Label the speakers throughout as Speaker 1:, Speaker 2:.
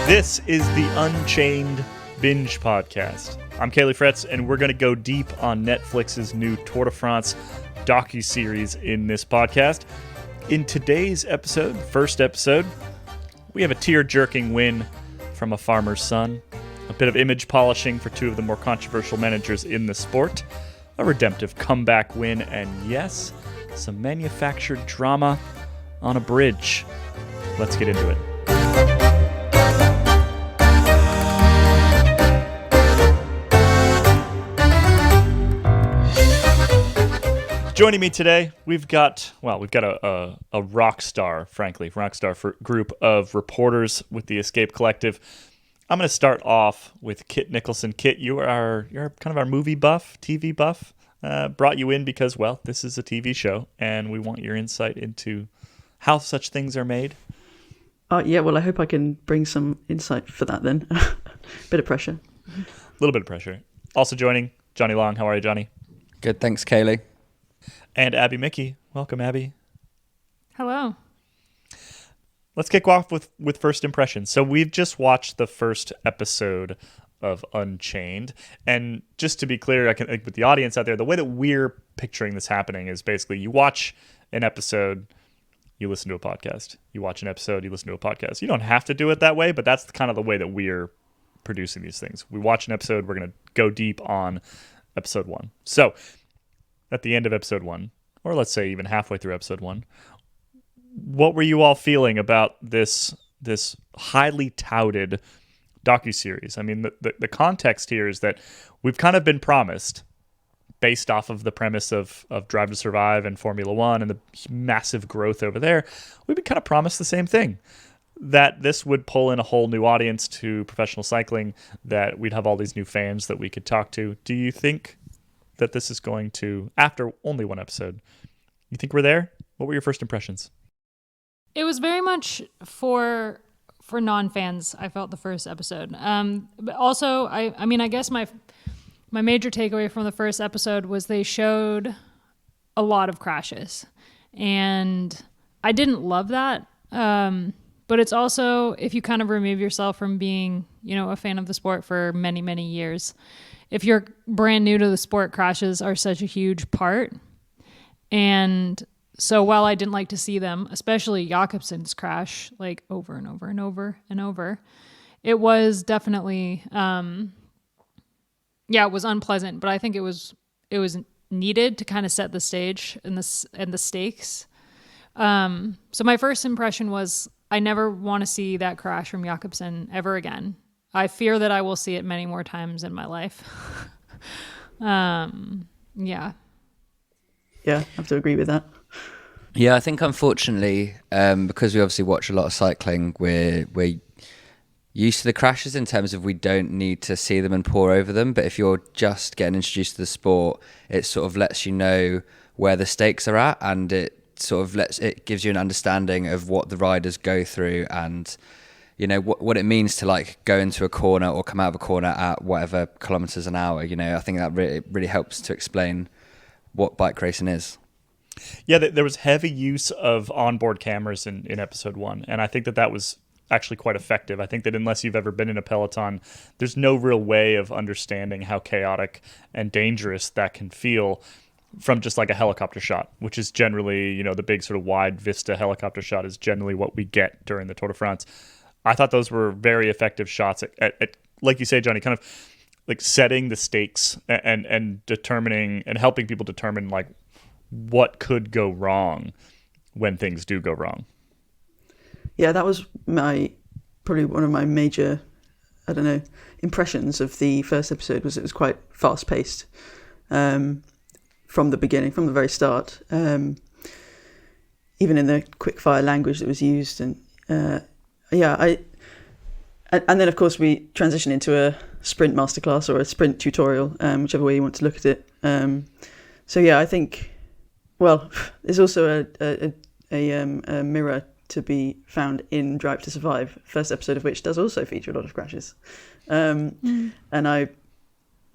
Speaker 1: This is the Unchained Binge Podcast. I'm Kaylee Fretz, and we're going to go deep on Netflix's new Tour de France docuseries in this podcast. In today's episode, first episode, we have a tear-jerking win from a farmer's son, a bit of image polishing for two of the more controversial managers in the sport, a redemptive comeback win, and yes, some manufactured drama on a bridge. Let's get into it. Joining me today, we've got a rock star group of reporters with the Escape Collective. I'm going to start off with Kit Nicholson. Kit, you're kind of our movie buff, TV buff. Brought you in because, well, this is a TV show, and we want your insight into how such things are made.
Speaker 2: Yeah, well, I hope I can bring some insight for that then. Bit of pressure.
Speaker 1: A little bit of pressure. Also joining, Johnny Long. How are you, Johnny?
Speaker 3: Good, thanks, Kaylee.
Speaker 1: And Abby Mickey. Welcome, Abby.
Speaker 4: Hello.
Speaker 1: Let's kick off with first impressions. So we've just watched the first episode of Unchained. And just to be clear, with the audience out there, the way that we're picturing this happening is basically you watch an episode, you listen to a podcast. You watch an episode, you listen to a podcast. You don't have to do it that way, but that's kind of the way that we're producing these things. We watch an episode, we're going to go deep on episode 1. So at the end of episode 1, or let's say even halfway through episode 1, what were you all feeling about this highly touted docuseries? I mean, the context here is that we've kind of been promised, based off of the premise of Drive to Survive and Formula One and the massive growth over there, we've been kind of promised the same thing, that this would pull in a whole new audience to professional cycling, that we'd have all these new fans that we could talk to. Do you think that this is going to, after only one episode, you think we're there? What were your first impressions?
Speaker 4: It was very much for non-fans, I felt, the first episode. But also, I guess my major takeaway from the first episode was they showed a lot of crashes. And I didn't love that. But it's also, if you kind of remove yourself from being, a fan of the sport for many, many years, if you're brand new to the sport, crashes are such a huge part. And so while I didn't like to see them, especially Jakobsen's crash, like over and over and over and over, it was definitely, it was unpleasant, but I think it was needed to kind of set the stage and the stakes. So my first impression was I never want to see that crash from Jakobsen ever again. I fear that I will see it many more times in my life. Yeah.
Speaker 2: Yeah, I have to agree with that.
Speaker 3: Yeah, I think unfortunately, because we obviously watch a lot of cycling, we're used to the crashes in terms of we don't need to see them and pore over them. But if you're just getting introduced to the sport, it sort of lets you know where the stakes are at, and it gives you an understanding of what the riders go through, and what it means to like go into a corner or come out of a corner at whatever kilometers an hour. I think that really helps to explain what bike racing is.
Speaker 1: Yeah, there was heavy use of onboard cameras in episode 1, and I think that was actually quite effective. I think that unless you've ever been in a peloton, there's no real way of understanding how chaotic and dangerous that can feel from just like a helicopter shot, which is generally, the big sort of wide vista helicopter shot is generally what we get during the Tour de France. I thought those were very effective shots at like you say, Johnny, kind of like setting the stakes and determining and helping people determine like what could go wrong when things do go wrong.
Speaker 2: Yeah, that was probably one of my major, impressions of the first episode was it was quite fast paced from the beginning, from the very start. Even in the quick fire language that was used, and and then of course we transition into a sprint masterclass or a sprint tutorial, whichever way you want to look at it. So yeah, I think, well, there's also a mirror to be found in Drive to Survive, first episode of which does also feature a lot of crashes. And I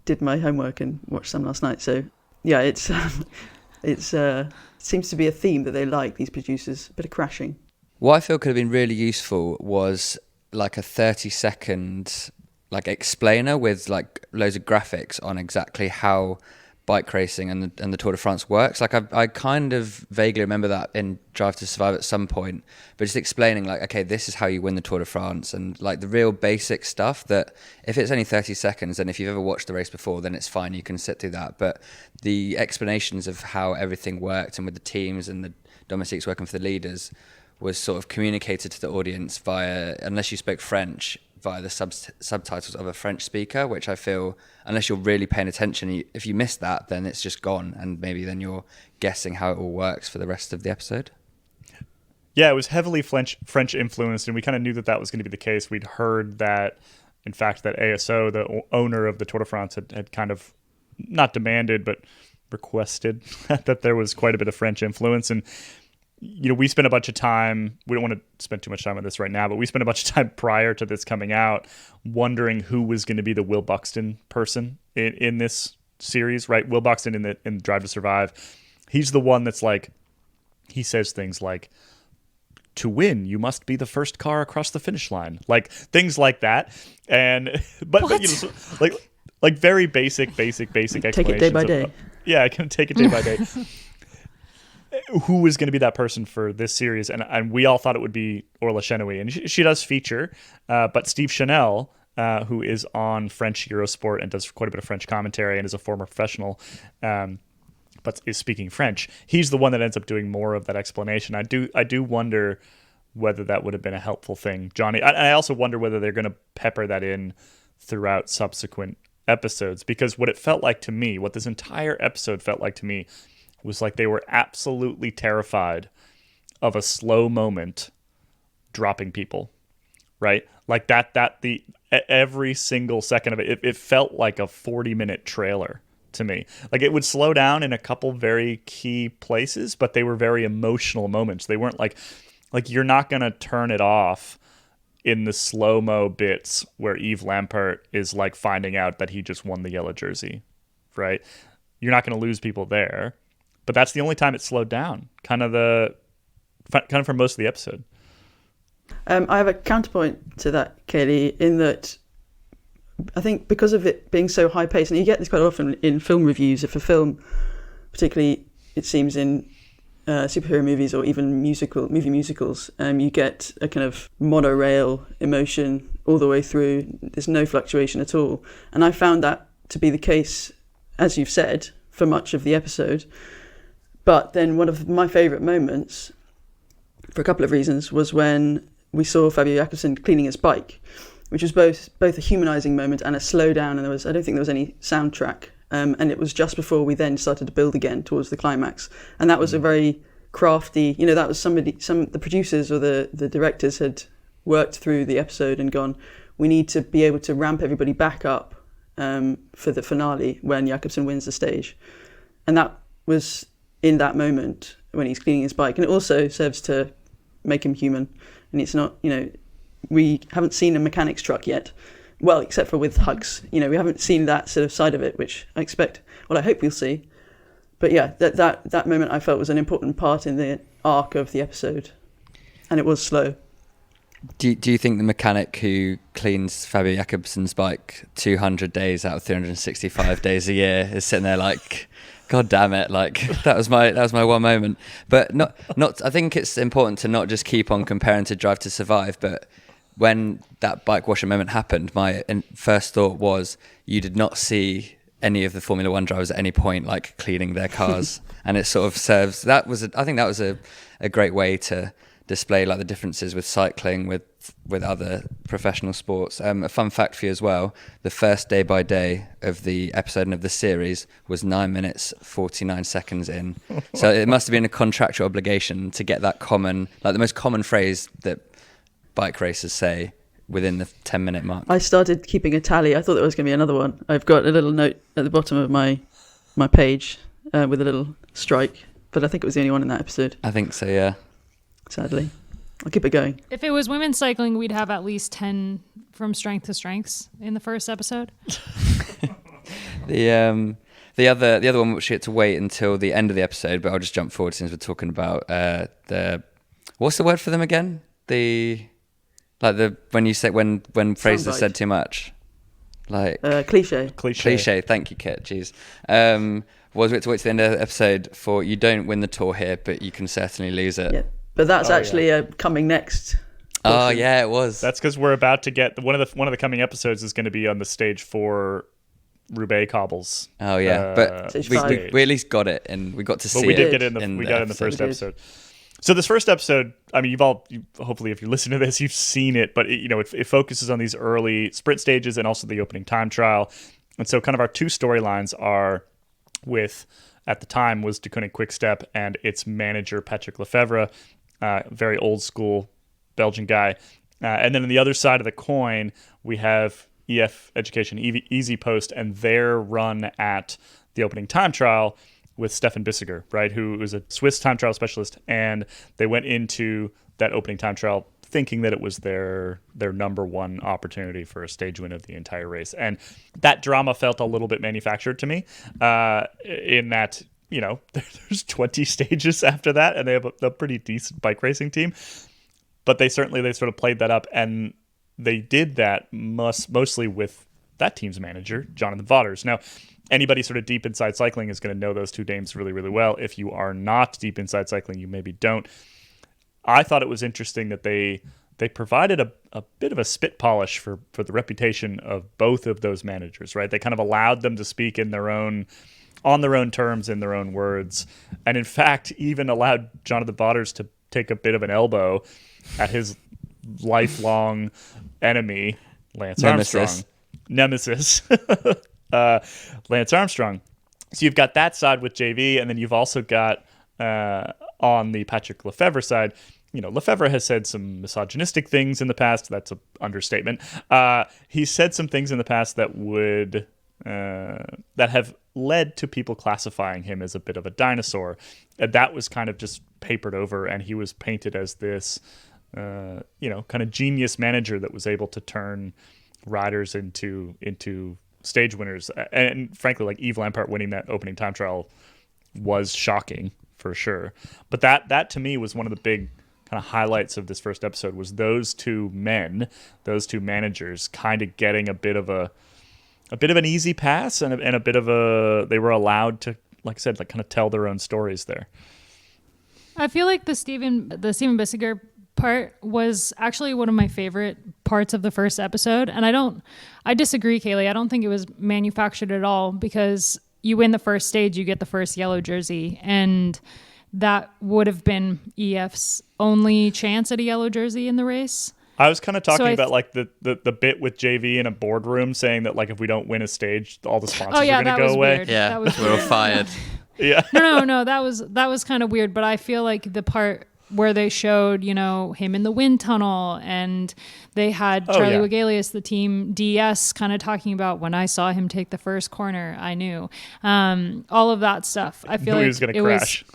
Speaker 2: did my homework and watched some last night. So yeah, it seems to be a theme that they like, these producers, a bit of crashing.
Speaker 3: What I feel could have been really useful was like a 30-second like explainer with like loads of graphics on exactly how bike racing and the Tour de France works. Like I kind of vaguely remember that in Drive to Survive at some point, but just explaining like, okay, this is how you win the Tour de France, and like the real basic stuff that if it's only 30 seconds and if you've ever watched the race before, then it's fine, you can sit through that. But the explanations of how everything worked and with the teams and the domestics working for the leaders was sort of communicated to the audience via, unless you spoke French, via the subtitles of a French speaker, which I feel, unless you're really paying attention, if you miss that, then it's just gone, and maybe then you're guessing how it all works for the rest of the episode.
Speaker 1: Yeah, it was heavily French influenced, and we kind of knew that was going to be the case. We'd heard that, in fact, that ASO, the owner of the Tour de France, had kind of not demanded, but requested that there was quite a bit of French influence. And we spent a bunch of time, we don't want to spend too much time on this right now, but we spent a bunch of time prior to this coming out wondering who was going to be the Will Buxton person in this series, right? Will Buxton in Drive to Survive, he's the one that's like, he says things like, to win, you must be the first car across the finish line. Like things like that. And, but like very basic explanations.
Speaker 2: Take it day by day.
Speaker 1: Yeah, I can take it day by day. Who was going to be that person for this series, and we all thought it would be Orla Chenouille, and she does feature, but Steve Chanel, who is on French Eurosport and does quite a bit of French commentary and is a former professional, but is speaking French, he's the one that ends up doing more of that explanation. I do wonder whether that would have been a helpful thing, Johnny. I also wonder whether they're going to pepper that in throughout subsequent episodes, because what it felt like to me, what this entire episode felt like to me, was like they were absolutely terrified of a slow moment dropping people, right? Like every single second of it felt like a 40-minute trailer to me. Like it would slow down in a couple very key places, but they were very emotional moments. They weren't like you're not going to turn it off in the slow-mo bits where Yves Lampert is like finding out that he just won the yellow jersey, right? You're not going to lose people there. But that's the only time it slowed down, kind of for most of the episode.
Speaker 2: I have a counterpoint to that, Kaylee, in that I think because of it being so high paced, and you get this quite often in film reviews, if a film, particularly it seems in superhero movies or even movie musicals, you get a kind of monorail emotion all the way through. There's no fluctuation at all. And I found that to be the case, as you've said, for much of the episode. But then one of my favourite moments, for a couple of reasons, was when we saw Fabio Jakobsen cleaning his bike, which was both a humanising moment and a slowdown, and I don't think there was any soundtrack. And it was just before we then started to build again towards the climax. And that was a very crafty, that was the producers or the directors had worked through the episode and gone, we need to be able to ramp everybody back up for the finale when Jakobsen wins the stage. And that was in that moment when he's cleaning his bike. And it also serves to make him human. And it's not, we haven't seen a mechanic's truck yet. Well, except for with Hugs. We haven't seen that sort of side of it, which I hope we'll see. But yeah, that moment I felt was an important part in the arc of the episode. And it was slow.
Speaker 3: Do you think the mechanic who cleans Fabio Jakobsen's bike 200 days out of 365 days a year is sitting there like, God damn it! Like that was my one moment. But not. I think it's important to not just keep on comparing to Drive to Survive. But when that bike washing moment happened, my first thought was you did not see any of the Formula One drivers at any point like cleaning their cars, and it sort of serves. I think that was a great way to display like the differences with cycling with other professional sports. A fun fact for you as well, the first day by day of the episode and of the series was 9 minutes 49 seconds in. So it must have been a contractual obligation to get that common, like the most common phrase that bike racers say within the 10-minute mark.
Speaker 2: I started keeping a tally. I thought there was going to be another one. I've got a little note at the bottom of my page with a little strike, but I think it was the only one in that episode.
Speaker 3: I think so, yeah.
Speaker 2: Sadly. I'll keep it going.
Speaker 4: If it was women's cycling, we'd have at least 10 from strength to strengths in the first episode.
Speaker 3: The other one, which we had to wait until the end of the episode, but I'll just jump forward since we're talking about what's the word for them again? Like when you said when Fraser
Speaker 2: Soundbite.
Speaker 3: said too much, like
Speaker 2: Cliche.
Speaker 3: cliche. Thank you, Kit. Jeez. Was it to wait to the end of the episode for you don't win the tour here, but you can certainly lose it.
Speaker 2: Yeah, but that's actually coming next.
Speaker 3: Oh yeah, it was.
Speaker 1: That's because we're about to get one of the coming episodes is going to be on the stage for Roubaix cobbles.
Speaker 3: Oh yeah, but
Speaker 2: Stage
Speaker 3: we
Speaker 2: five.
Speaker 3: at least got it, and we got to see
Speaker 1: But we
Speaker 3: it.
Speaker 1: did get it we got it in the
Speaker 3: episode.
Speaker 1: first
Speaker 2: We did.
Speaker 1: episode. So this first episode, I mean, hopefully if you listen to this, you've seen it, but it focuses on these early sprint stages and also the opening time trial. And so kind of our two storylines are with, at the time, was Deceuninck Quickstep and its manager, Patrick Lefevre, very old school Belgian guy. And then on the other side of the coin, we have EF Education Easy Post and their run at the opening time trial with Stefan Bissiger, right, who is a Swiss time trial specialist, and they went into that opening time trial thinking that it was their number one opportunity for a stage win of the entire race. And that drama felt a little bit manufactured to me, in that, there's 20 stages after that, and they have a pretty decent bike racing team. But they sort of played that up, and they did that mostly with that team's manager, Jonathan Vaughters. Now, anybody sort of deep inside cycling is going to know those two names really, really well. If you are not deep inside cycling, you maybe don't. I thought it was interesting that they provided a bit of a spit polish for the reputation of both of those managers, right? They kind of allowed them to speak on their own terms, in their own words, and in fact even allowed Jonathan Vaughters to take a bit of an elbow at his lifelong enemy, Lance Armstrong. Nemesis. Lance Armstrong. So you've got that side with JV, and then you've also got on the Patrick Lefevre side, Lefevre has said some misogynistic things in the past. That's an understatement. He said some things in the past that would that have led to people classifying him as a bit of a dinosaur. And that was kind of just papered over, and he was painted as this, kind of genius manager that was able to turn riders into stage winners. And frankly, like Yves Lampart winning that opening time trial was shocking for sure. But that to me was one of the big kind of highlights of this first episode, was those two managers kind of getting a bit of an easy pass and a bit of they were allowed to, like I said, like kind of tell their own stories there.
Speaker 4: I feel like the Steven Bissiger part was actually one of my favorite parts of the first episode. And I disagree, Kaylee. I don't think it was manufactured at all, because you win the first stage, you get the first yellow jersey. And that would have been EF's only chance at a yellow jersey in the race.
Speaker 1: I was kind of talking about like the bit with JV in a boardroom saying that, like, if we don't win a stage, all the sponsors are going to go away.
Speaker 4: Weird.
Speaker 3: Yeah,
Speaker 4: that was
Speaker 3: we're all fired.
Speaker 1: Yeah.
Speaker 4: No, that was kind of weird. But I feel like the part where they showed, him in the wind tunnel, and they had Charlie Wegelius, the team DS, kind of talking about, when I saw him take the first corner, I knew. All of that stuff. I feel like
Speaker 1: he was going to crash.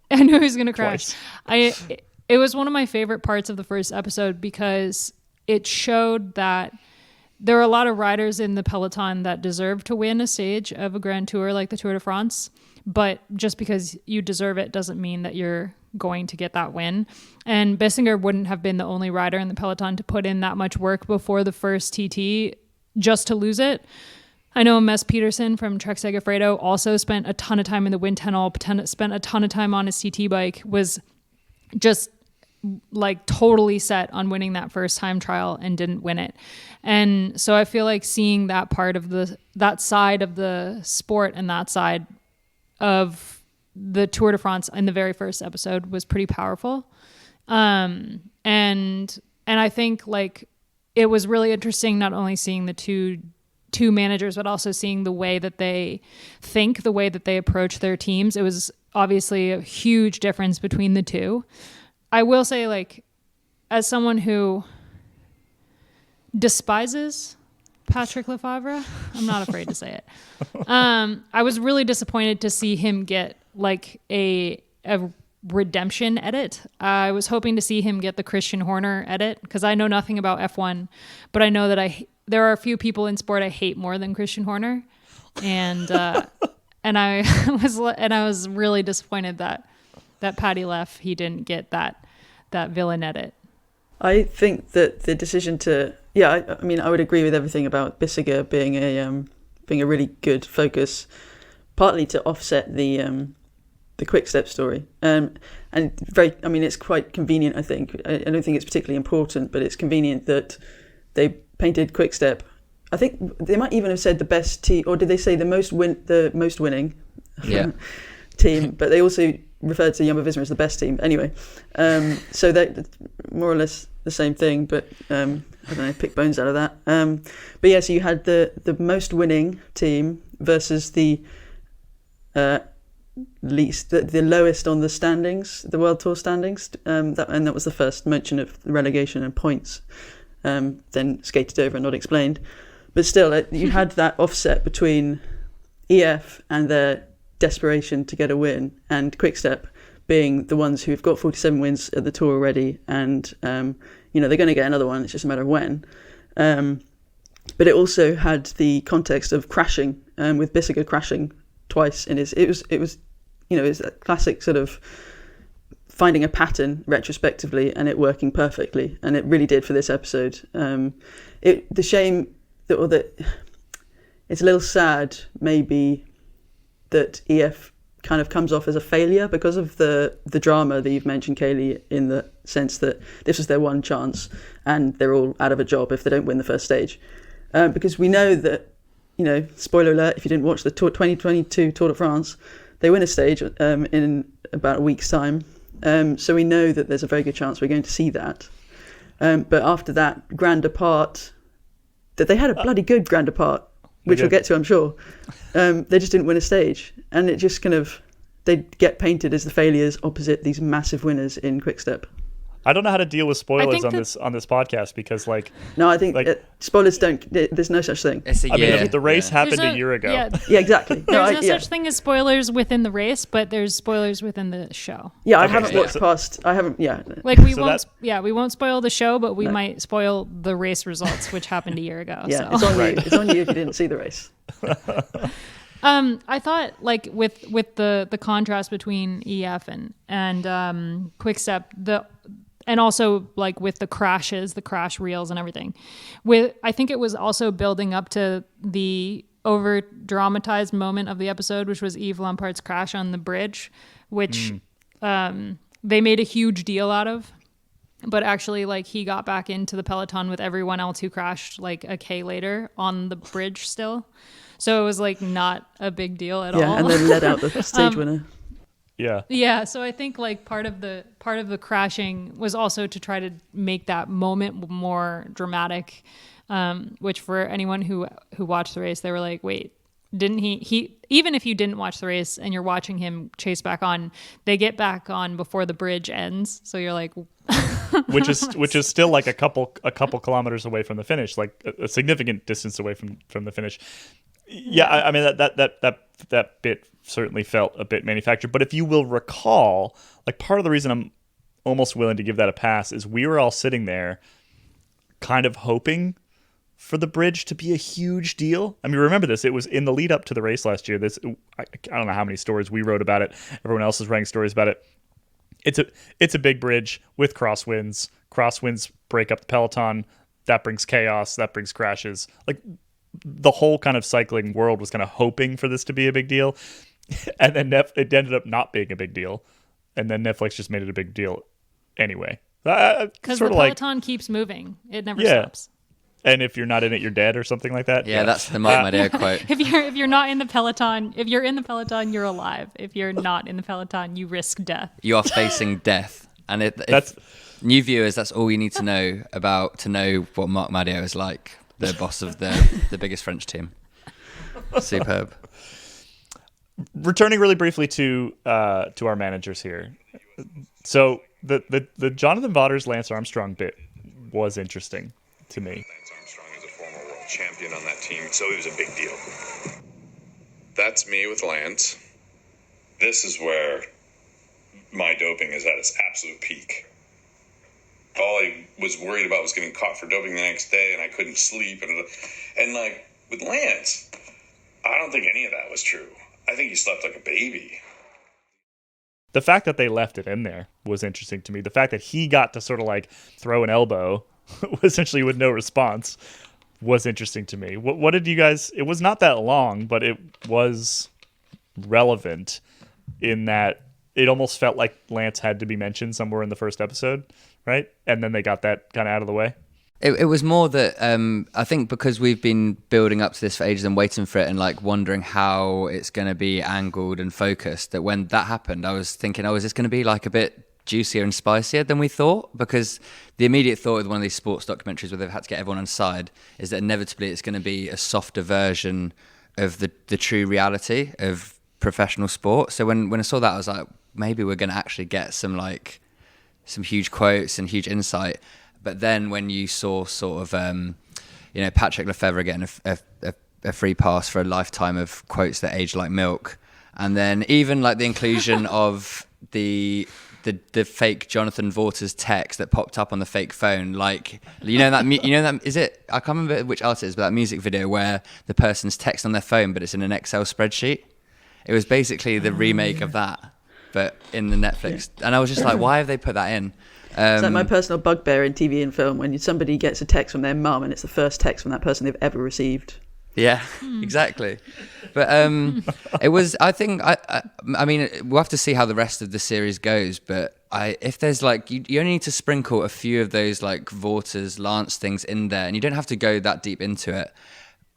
Speaker 4: I knew he was going to crash.
Speaker 1: Twice.
Speaker 4: It was one of my favorite parts of the first episode, because it showed that there are a lot of riders in the peloton that deserve to win a stage of a Grand Tour like the Tour de France. But just because you deserve it doesn't mean that you're going to get that win. And Bissinger wouldn't have been the only rider in the peloton to put in that much work before the first TT just to lose it. I know Mess Peterson from Trek Segafredo also spent a ton of time in the wind tunnel, spent a ton of time on his TT bike, was just like totally set on winning that first time trial and didn't win it. And so I feel like seeing that part of that side of the sport and that side of the Tour de France in the very first episode was pretty powerful. And I think, like, it was really interesting not only seeing the two managers, but also seeing the way that they think, the way that they approach their teams. It was obviously a huge difference between the two. I will say, like, as someone who despises Patrick Lefevre, I'm not afraid to say it. I was really disappointed to see him get like a redemption edit. I was hoping to see him get the Christian Horner edit, because I know nothing about F1, but I know that there are a few people in sport I hate more than Christian Horner, and I was really disappointed that Paddy Leff, he didn't get that villain edit.
Speaker 2: I think that the decision to, I mean, I would agree with everything about Bissiger being a really good focus, partly to offset the quick step story, and I mean, it's quite convenient. I think I don't think it's particularly important, but it's convenient that they painted quick step. I think they might even have said the best team, or did they say the most winning team? But they also referred to Jumbo Visma as the best team. Anyway, so that more or less the same thing, but I don't know, pick bones out of that. But yeah, so you had the most winning team versus the least, the lowest on the standings, the World Tour standings. That was the first mention of relegation and points. Then skated over and not explained. But still, you had that offset between EF and their desperation to get a win, and Quickstep being the ones who've got 47 wins at the Tour already, and they're going to get another one. It's just a matter of when. But it also had the context of crashing, with Bissiger crashing twice in his. It was it's that classic sort of finding a pattern retrospectively and it working perfectly, and it really did for this episode. The shame that it's a little sad maybe that EF kind of comes off as a failure because of the drama that you've mentioned, Kaylee, in the sense that this was their one chance and they're all out of a job if they don't win the first stage. Because we know that, spoiler alert, if you didn't watch the 2022 Tour de France, they win a stage in about a week's time. So we know that there's a very good chance we're going to see that. But after that Grand Départ, that they had a bloody good Grand Départ, which we'll get to, I'm sure. They just didn't win a stage, and it just kind of, they get painted as the failures opposite these massive winners in Quickstep.
Speaker 1: I don't know how to deal with spoilers on this podcast because,
Speaker 2: no, I think spoilers don't. There's no such thing.
Speaker 3: It's a year.
Speaker 1: I mean, the race happened a year ago.
Speaker 2: Yeah, exactly.
Speaker 4: There's no such thing as spoilers within the race, but there's spoilers within the show.
Speaker 2: Yeah, I haven't watched past. I haven't. Yeah,
Speaker 4: we won't spoil the show, but we might spoil the race results, which happened a year ago.
Speaker 2: Yeah,
Speaker 4: so.
Speaker 2: It's on you. It's on you if you didn't see the race.
Speaker 4: I thought with the contrast between EF and Quickstep, and also with the crashes, the crash reels and everything. I think it was also building up to the over dramatized moment of the episode, which was Yves Lampart's crash on the bridge, which they made a huge deal out of. But actually, he got back into the peloton with everyone else who crashed a K later on the bridge still. So it was not a big deal at all.
Speaker 2: Yeah, and then let out the stage winner.
Speaker 1: Yeah.
Speaker 4: Yeah, so I think part of the crashing was also to try to make that moment more dramatic, which for anyone who watched the race, they were like, wait, didn't he even if you didn't watch the race and you're watching him chase back on, they get back on before the bridge ends. So you're like
Speaker 1: which is still a couple kilometers away from the finish, a significant distance away from the finish. Yeah, I mean that bit certainly felt a bit manufactured. But if you will recall, part of the reason I'm almost willing to give that a pass is we were all sitting there kind of hoping for the bridge to be a huge deal. I mean, remember this, it was in the lead up to the race last year. I don't know how many stories we wrote about it. Everyone else is writing stories about it. It's a big bridge with crosswinds. Crosswinds break up the peloton. That brings chaos. That brings crashes. The whole kind of cycling world was kind of hoping for this to be a big deal. And then it ended up not being a big deal. And then Netflix just made it a big deal anyway.
Speaker 4: Because the peloton keeps moving. It never stops.
Speaker 1: And if you're not in it, you're dead or something like that.
Speaker 3: Yeah, that's the Mark Madeo quote.
Speaker 4: If you're not in the peloton, if you're in the peloton, you're alive. If you're not in the peloton, you risk death.
Speaker 3: You are facing death. And that's new viewers, that's all you need to know what Mark Madeo is like, the boss of the biggest French team. Superb.
Speaker 1: Returning really briefly to our managers here. So the Jonathan Vaughters Lance Armstrong bit was interesting to me.
Speaker 5: Lance Armstrong is a former world champion on that team, so it was a big deal. That's me with Lance. This is where my doping is at its absolute peak. All I was worried about was getting caught for doping the next day, and I couldn't sleep. And with Lance, I don't think any of that was true. I think he slept like a baby.
Speaker 1: the fact that they left it in there was interesting to me. The fact that he got to sort of like throw an elbow essentially with no response was interesting to me. What did you guys, it was not that long, but it was relevant in that it almost felt like Lance had to be mentioned somewhere in the first episode, right? And then they got that kind of out of the way.
Speaker 3: It was more that I think because we've been building up to this for ages and waiting for it and like wondering how it's going to be angled and focused, that when that happened, I was thinking, oh, is this going to be like a bit juicier and spicier than we thought? Because the immediate thought of one of these sports documentaries where they've had to get everyone on side is that inevitably it's going to be a softer version of the true reality of professional sport. So when I saw that, I was like, maybe we're going to actually get some huge quotes and huge insight. But then when you saw sort of, Patrick Lefevre getting a free pass for a lifetime of quotes that age like milk, and then even like the inclusion of the fake Jonathan Vaughters text that popped up on the fake phone, like that is it? I can't remember which artist it is, but that music video where the person's text on their phone, but it's in an Excel spreadsheet. It was basically the remake of that, but in the Netflix. Yeah. And I was just like, why have they put that in?
Speaker 2: It's like my personal bugbear in TV and film when somebody gets a text from their mum and it's the first text from that person they've ever received.
Speaker 3: Yeah, exactly. But it was, I think, I mean, we'll have to see how the rest of the series goes. But if there's like, you only need to sprinkle a few of those like Vaughters, Lance things in there, and you don't have to go that deep into it,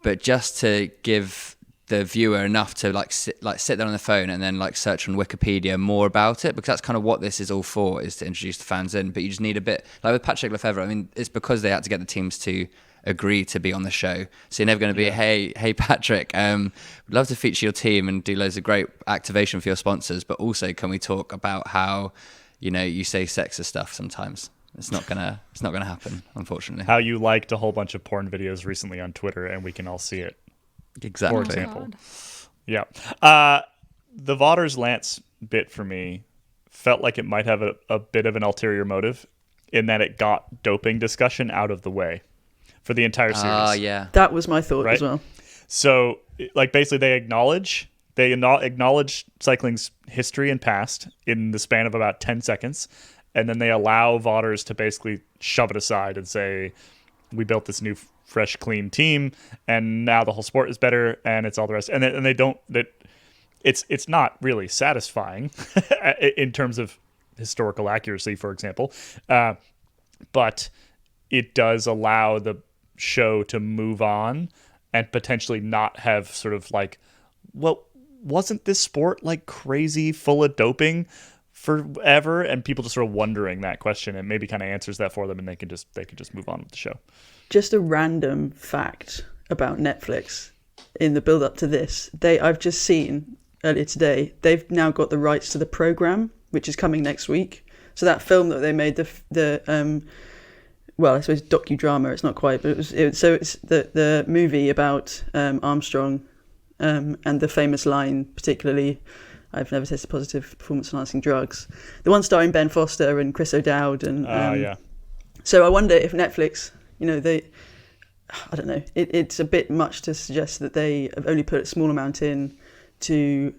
Speaker 3: but just to give the viewer enough to sit there on the phone and then like search on Wikipedia more about it, because that's kind of what this is all for, is to introduce the fans in. But you just need a bit, like with Patrick Lefevre, I mean, it's because they had to get the teams to agree to be on the show. So you're never going to be, hey Patrick, we'd love to feature your team and do loads of great activation for your sponsors, but also can we talk about how, you say sexist stuff sometimes. It's not gonna happen, unfortunately.
Speaker 1: How you liked a whole bunch of porn videos recently on Twitter and we can all see it.
Speaker 3: Exactly.
Speaker 1: For example. Yeah. The Vaughters Lance bit for me felt like it might have a bit of an ulterior motive in that it got doping discussion out of the way for the entire series.
Speaker 3: Yeah.
Speaker 2: That was my thought as well.
Speaker 1: So, like, basically they acknowledge cycling's history and past in the span of about 10 seconds, and then they allow Vaughters to basically shove it aside and say, we built this new fresh, clean team, and now the whole sport is better, and it's all the rest. And they don't, that it's not really satisfying in terms of historical accuracy, for example, but it does allow the show to move on and potentially not have sort of like, well, wasn't this sport like crazy full of doping forever? And people just sort of wondering that question, and maybe kind of answers that for them, and they could just move on with the show.
Speaker 2: Just a random fact about Netflix in the build up to this. I've just seen earlier today, they've now got the rights to the program, which is coming next week. So that film that they made, well, I suppose docudrama, it's not quite, but it's the movie about Armstrong and the famous line, particularly, I've never tested positive for performance-enhancing drugs. The one starring Ben Foster and Chris O'Dowd. And
Speaker 1: yeah.
Speaker 2: So I wonder if Netflix, I don't know, it's a bit much to suggest that they have only put a small amount in to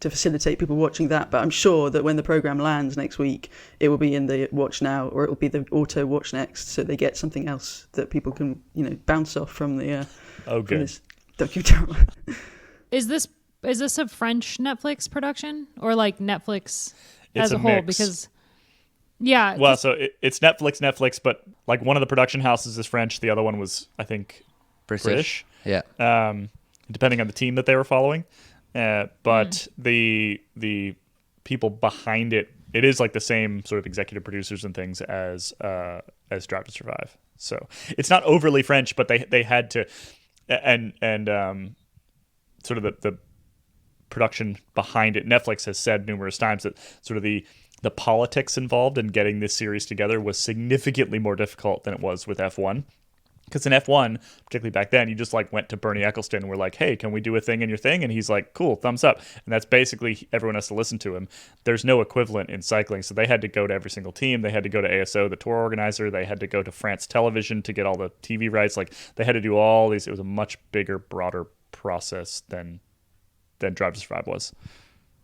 Speaker 2: facilitate people watching that. But I'm sure that when the program lands next week, it will be in the Watch Now, or it will be the Auto Watch Next, so they get something else that people can, bounce off from the from this docudrama.
Speaker 4: Is this a French Netflix production, or like Netflix as a whole?
Speaker 1: Mix.
Speaker 4: Because well,
Speaker 1: so it's Netflix, but like one of the production houses is French, the other one was, I think, British.
Speaker 3: Yeah.
Speaker 1: Depending on the team that they were following, but the people behind it is like the same sort of executive producers and things as Drive to Survive. So it's not overly French, but they had to, and sort of the production behind it. Netflix has said numerous times that sort of the politics involved in getting this series together was significantly more difficult than it was with F1. Because in F1, particularly back then, you just like went to Bernie Ecclestone and were like, hey, can we do a thing in your thing? And he's like, cool, thumbs up. And that's basically, everyone has to listen to him. There's no equivalent in cycling. So they had to go to every single team. They had to go to ASO, the tour organizer. They had to go to France Television to get all the TV rights. Like, they had to do all these. It was a much bigger, broader process than Drive to Survive was.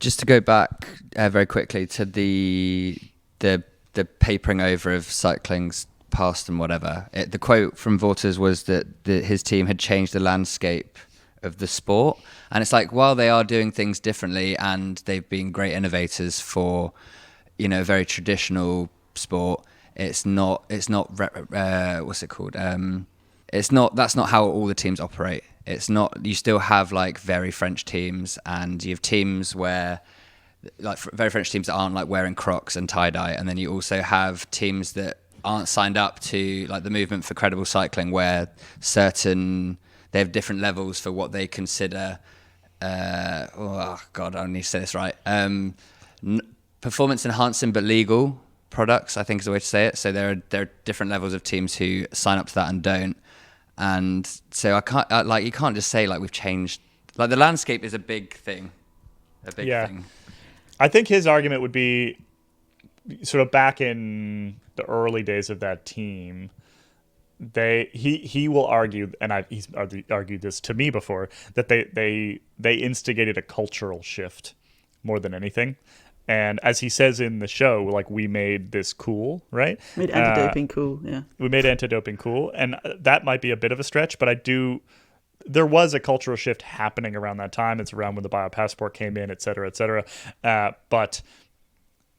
Speaker 3: Just to go back very quickly to the papering over of cycling's past and whatever. The quote from Waters was that his team had changed the landscape of the sport, and it's like, while they are doing things differently and they've been great innovators for, you know, a very traditional sport, it's not what's it called? That's not how all the teams operate. It's not. You still have like very French teams, and you have teams where, like, very French teams that aren't like wearing Crocs and tie-dye, and then you also have teams that aren't signed up to like the movement for credible cycling, where they have different levels for what they consider I need to say this right, performance enhancing but legal products, I think is the way to say it. So there are different levels of teams who sign up to that and don't. And so you can't just say like we've changed, like the landscape is a big thing. Thing.
Speaker 1: I think his argument would be sort of back in the early days of that team, he will argue, and he's argued this to me before, that they instigated a cultural shift more than anything. And as he says in the show, like, we made this cool, right?
Speaker 2: Made anti-doping cool, yeah.
Speaker 1: We made anti-doping cool, and that might be a bit of a stretch, but there was a cultural shift happening around that time. It's around when the biopassport came in, et cetera, et cetera. But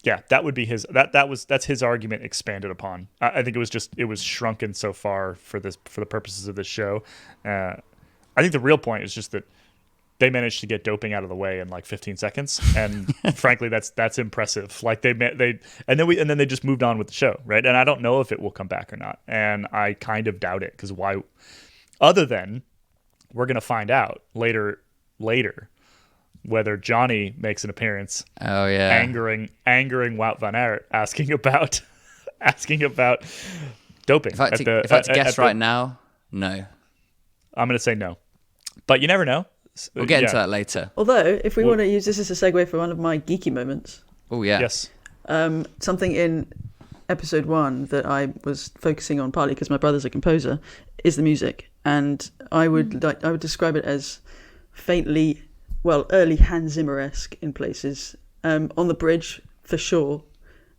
Speaker 1: yeah, that would be that's his argument expanded upon. I think it was shrunken so far for the purposes of this show. I think the real point is just that they managed to get doping out of the way in like 15 seconds, and frankly, that's impressive. Like then they just moved on with the show, right? And I don't know if it will come back or not, and I kind of doubt it, because why? Other than we're gonna find out later whether Johnny makes an appearance.
Speaker 3: Oh yeah,
Speaker 1: angering Wout van Aert, asking about doping.
Speaker 3: If I had to guess right now, no.
Speaker 1: I'm gonna say no, but you never know.
Speaker 3: We'll get into that later.
Speaker 2: Although, if we want to use this as a segue for one of my geeky moments.
Speaker 3: Oh, yeah.
Speaker 1: Yes.
Speaker 2: Something in episode 1 that I was focusing on, partly because my brother's a composer, is the music. And I would describe it as faintly, early Hans Zimmer-esque in places. On the bridge, for sure.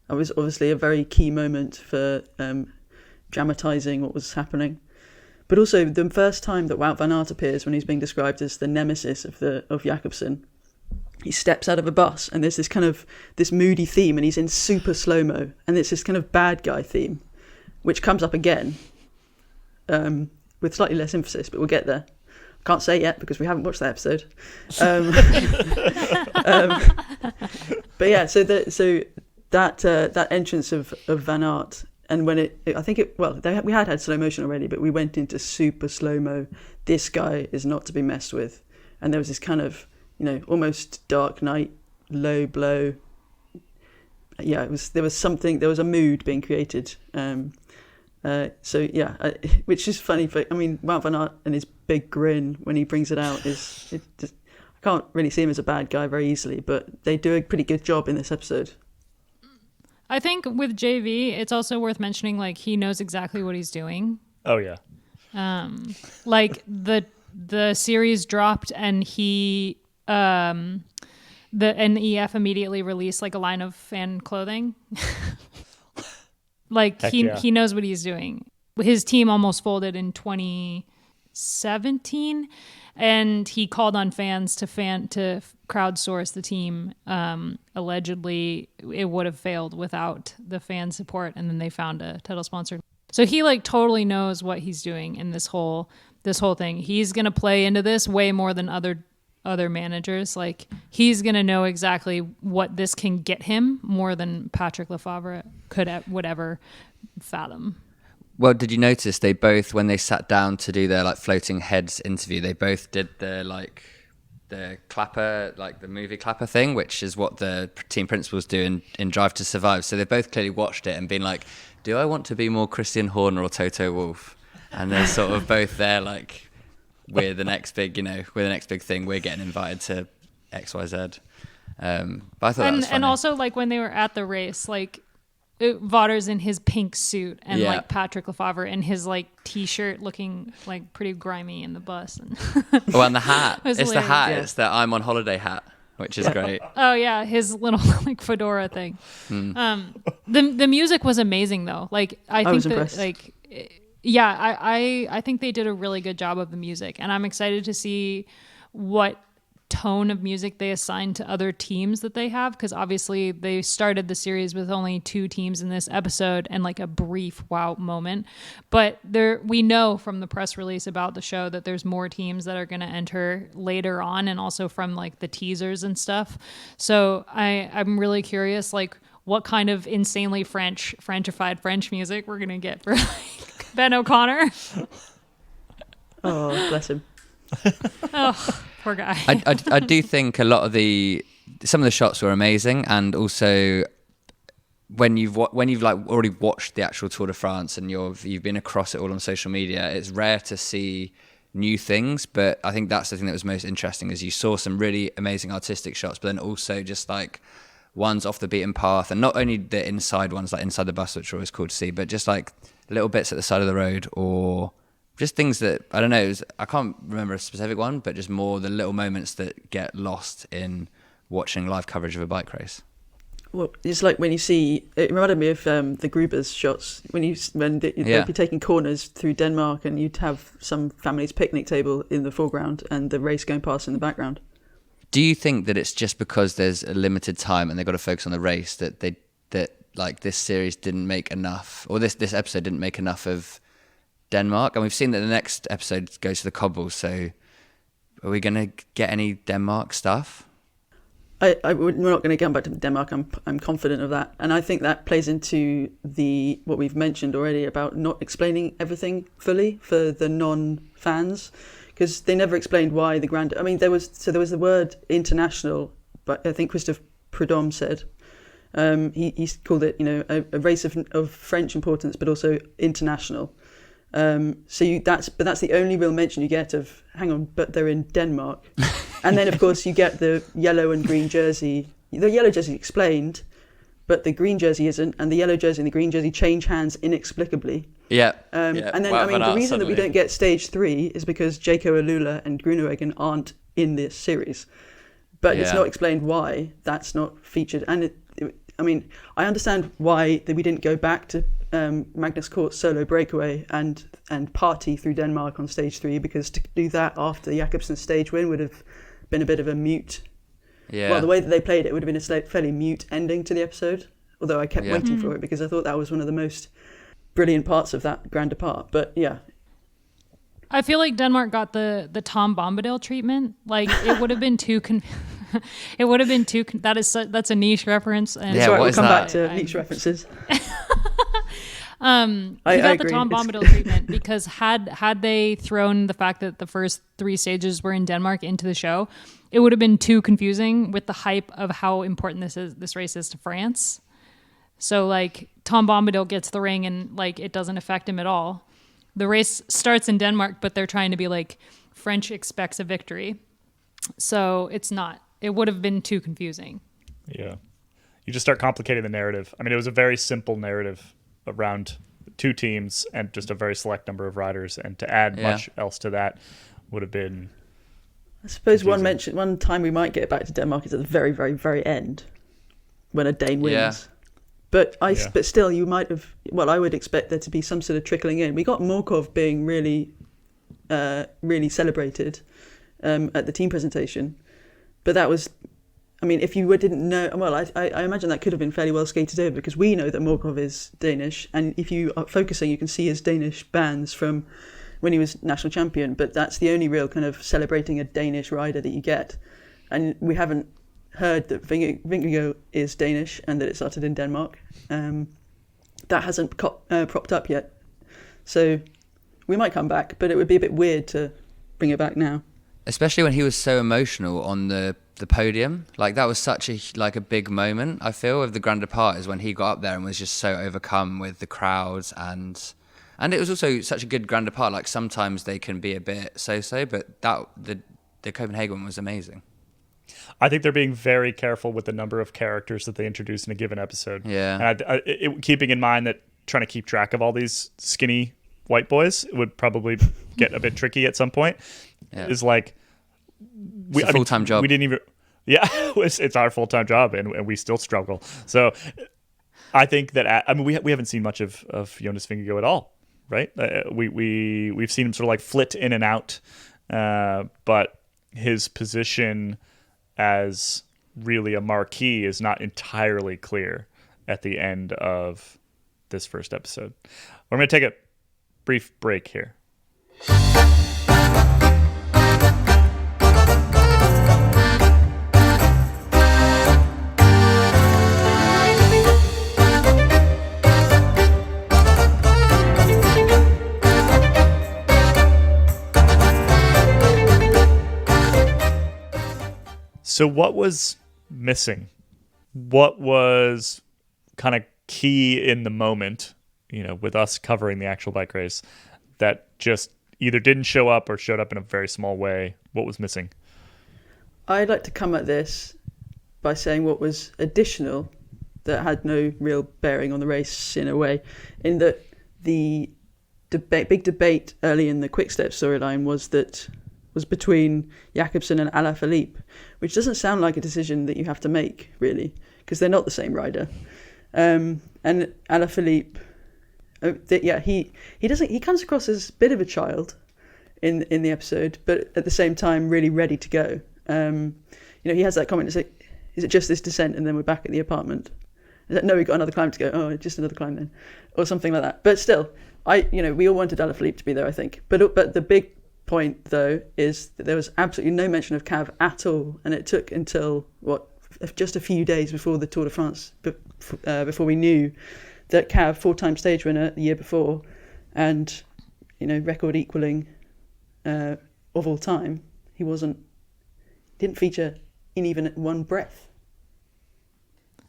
Speaker 2: It was obviously a very key moment for dramatising what was happening. But also, the first time that Wout van Aert appears, when he's being described as the nemesis of Jakobsen, he steps out of a bus, and there's this moody theme, and he's in super slow-mo, and it's this kind of bad guy theme, which comes up again, with slightly less emphasis, but we'll get there. Can't say yet, because we haven't watched that episode. But yeah, so that entrance of Van Aert, and when we had slow motion already, but we went into super slow-mo. This guy is not to be messed with. And there was this kind of, almost Dark Knight, low blow. Yeah, there was a mood being created. Which is funny. But I mean, Wout van Aert and his big grin when he brings it out I can't really see him as a bad guy very easily, but they do a pretty good job in this episode.
Speaker 4: I think with JV, it's also worth mentioning, like, he knows exactly what he's doing.
Speaker 1: Oh yeah.
Speaker 4: Like the series dropped, and the EF immediately released like a line of fan clothing. Like he knows what he's doing. His team almost folded in 2017, and he called on fans to crowdsource the team. Allegedly, it would have failed without the fan support, and then they found a title sponsor. So he like totally knows what he's doing in this whole thing. He's gonna play into this way more than other managers. Like, he's gonna know exactly what this can get him more than Patrick Lefevre would ever fathom.
Speaker 3: Well, did you notice they both, when they sat down to do their like floating heads interview, they both did the clapper, like the movie clapper thing, which is what the team principals do in Drive to Survive. So they both clearly watched it and been like, do I want to be more Christian Horner or Toto Wolff? And they're sort of both there like, we're the next big thing. We're getting invited to XYZ. But I thought that was funny.
Speaker 4: And also, like, when they were at the race, like, Vaughters in his pink suit, and like Patrick Lefevre in his like t-shirt, looking like pretty grimy in the bus. And
Speaker 3: and the hat. It's
Speaker 4: hilarious.
Speaker 3: the hat. Yeah. It's the I'm on holiday hat. which is great.
Speaker 4: Oh yeah, his little like fedora thing. The music was amazing though. Like I think
Speaker 2: was
Speaker 4: that
Speaker 2: impressed.
Speaker 4: like yeah, I think they did a really good job of the music, and I'm excited to see what tone of music they assign to other teams that they have, because obviously they started the series with only 2 teams in this episode and like a brief wow moment, but we know from the press release about the show that there's more teams that are going to enter later on, and also from like the teasers and stuff. So I'm really curious like what kind of insanely Frenchified French music we're going to get for like Ben O'Connor.
Speaker 2: Oh, bless him.
Speaker 4: Oh, poor guy.
Speaker 3: I do think a lot of some of the shots were amazing, and also when you've like already watched the actual Tour de France and you've been across it all on social media, it's rare to see new things. But I think that's the thing that was most interesting, is you saw some really amazing artistic shots, but then also just like ones off the beaten path, and not only the inside ones like inside the bus, which are always cool to see, but just like little bits at the side of the road, or just things that, I don't know, I can't remember a specific one, but just more the little moments that get lost in watching live coverage of a bike race.
Speaker 2: Well, it's like when you see, it reminded me of the Gruber's shots, when they'd be taking corners through Denmark, and you'd have some family's picnic table in the foreground and the race going past in the background.
Speaker 3: Do you think that it's just because there's a limited time and they've got to focus on the race that like this series didn't make enough, or this episode didn't make enough of Denmark? And we've seen that the next episode goes to the cobbles, so are we going to get any Denmark stuff?
Speaker 2: We're not going to come back to Denmark. I'm confident of that, and I think that plays into what we've mentioned already about not explaining everything fully for the non-fans, because they never explained why the Grand. I mean, there was the word international, but I think Christophe Prudhomme said he called it a race of French importance, but also international. That's the only real mention you get of, hang on, but they're in Denmark. And then, of course, you get the yellow and green jersey. The yellow jersey explained, but the green jersey isn't. And the yellow jersey and the green jersey change hands inexplicably.
Speaker 3: Yeah.
Speaker 2: And then, the reason that we don't get stage 3 is because Jaco Alula and Groenewegen aren't in this series. But it's not explained why that's not featured. And I understand why we didn't go back to Magnus Kort's solo breakaway and party through Denmark on stage 3, because to do that after Jakobsen's stage win would have been a bit of a mute.
Speaker 3: Yeah.
Speaker 2: Well, the way that they played it would have been a fairly mute ending to the episode, although I kept waiting for it because I thought that was one of the most brilliant parts of that Grand Départ. But yeah.
Speaker 4: I feel like Denmark got the Tom Bombadil treatment. Like it would have been too that's a niche reference. And
Speaker 2: That's right, we'll come back
Speaker 3: that?
Speaker 2: to niche references.
Speaker 4: He got the Tom Bombadil treatment because had they thrown the fact that the first 3 stages were in Denmark into the show, it would have been too confusing with the hype of how important this race is to France. So like Tom Bombadil gets the ring and like it doesn't affect him at all. The race starts in Denmark, but they're trying to be like French expects a victory. So it would have been too confusing.
Speaker 1: Yeah. You just start complicating the narrative. I mean, it was a very simple narrative around 2 teams and just a very select number of riders, and to add much else to that would have been,
Speaker 2: I suppose
Speaker 1: confusing.
Speaker 2: one time we might get back to Denmark is at the very, very, very end when a Dane wins.
Speaker 3: Yeah.
Speaker 2: But still, you might have. Well, I would expect there to be some sort of trickling in. We got Morkov being really, really celebrated at the team presentation, but that was. I mean, if you didn't know, well, I imagine that could have been fairly well skated over, because we know that Morkov is Danish, and if you are focusing, you can see his Danish bands from when he was national champion. But that's the only real kind of celebrating a Danish rider that you get, and we haven't heard that Vingegaard is Danish and that it started in Denmark. That hasn't propped up yet, so we might come back, but it would be a bit weird to bring it back now.
Speaker 3: Especially when he was so emotional on the podium. Like that was such a big moment, I feel, of the Grand Départ, is when he got up there and was just so overcome with the crowds, and it was also such a good Grand Départ. Like sometimes they can be a bit so-so, but the Copenhagen one was amazing.
Speaker 1: I think they're being very careful with the number of characters that they introduce in a given episode.
Speaker 3: Yeah.
Speaker 1: And keeping in mind that trying to keep track of all these skinny white boys would probably get a bit tricky at some point.
Speaker 3: Yeah.
Speaker 1: Is like,
Speaker 3: it's a full-time job.
Speaker 1: We didn't even. Yeah, it's our full-time job, and we still struggle. So I think that we haven't seen much of Jonas Vingegaard at all, right? We've seen him sort of like flit in and out, but his position as really a marquee is not entirely clear at the end of this first episode. We're going to take a brief break here. So what was missing? What was kind of key in the moment, with us covering the actual bike race, that just either didn't show up or showed up in a very small way? What was missing?
Speaker 2: I'd like to come at this by saying what was additional that had no real bearing on the race in a way, in that the big debate early in the Quick-Step storyline was between Jakobsen and Alaphilippe, which doesn't sound like a decision that you have to make, really, because they're not the same rider. And Alaphilippe, he comes across as a bit of a child in the episode, but at the same time really ready to go. He has that comment, is it just this descent and then we're back at the apartment? Is that, no, we've got another climb to go. Oh, just another climb then, or something like that. But still, we all wanted Alaphilippe to be there, I think. But the big point though is that there was absolutely no mention of Cav at all, and it took until just a few days before the Tour de France before we knew that Cav, 4-time stage winner the year before, and record equaling of all time, didn't feature in even one breath.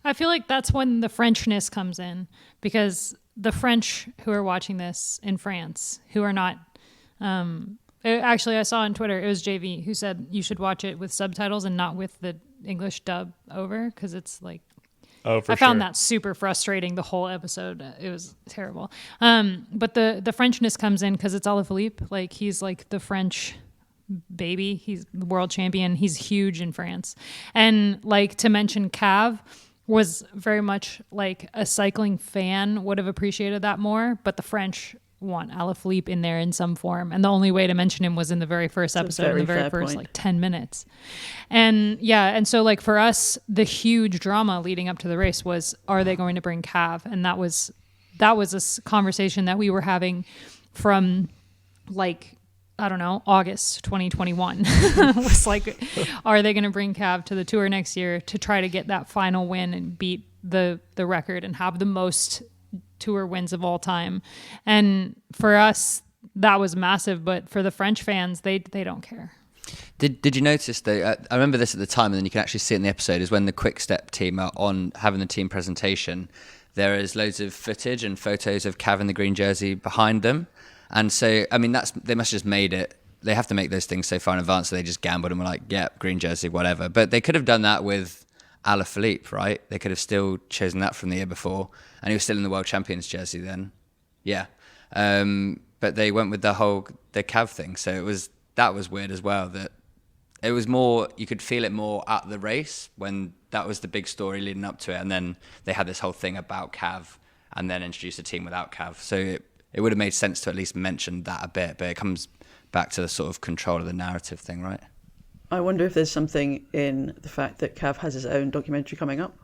Speaker 4: I feel like that's when the Frenchness comes in, because the French who are watching this in France, who are not actually, I saw on Twitter, it was JV who said you should watch it with subtitles and not with the English dub over, because it's like, I found that super frustrating the whole episode. It was terrible. But the Frenchness comes in because it's Alaphilippe. Like, he's like the French baby. He's the world champion. He's huge in France. And like, to mention Cav was very much like a cycling fan would have appreciated that more, but the French want Alaphilippe in there in some form, and the only way to mention him was in the very first episode, in the very first point. Like 10 minutes. And so like for us, the huge drama leading up to the race was, are they going to bring Cav? And that was a conversation that we were having from like, I don't know, August 2021. was like, are they going to bring Cav to the Tour next year to try to get that final win and beat the record and have the most Tour wins of all time? And for us, that was massive, but for the French fans, they don't care.
Speaker 3: Did you notice though? I remember this at the time, and then you can actually see it in the episode. Is when the Quick-Step team are on having the team presentation, there is loads of footage and photos of Cav in the green jersey behind them, and so I mean they must have just made it. They have to make those things so far in advance, so they just gambled and were like, yeah, green jersey, whatever. But they could have done that with Alaphilippe, right? They could have still chosen that from the year before, and he was still in the world champions jersey then. Yeah. But they went with the Cav thing. So that was weird as well, that it was more, you could feel it more at the race when that was the big story leading up to it. And then they had this whole thing about Cav and then introduced a team without Cav. So it would have made sense to at least mention that a bit, but it comes back to the sort of control of the narrative thing, right?
Speaker 2: I wonder if there's something in the fact that Cav has his own documentary coming up.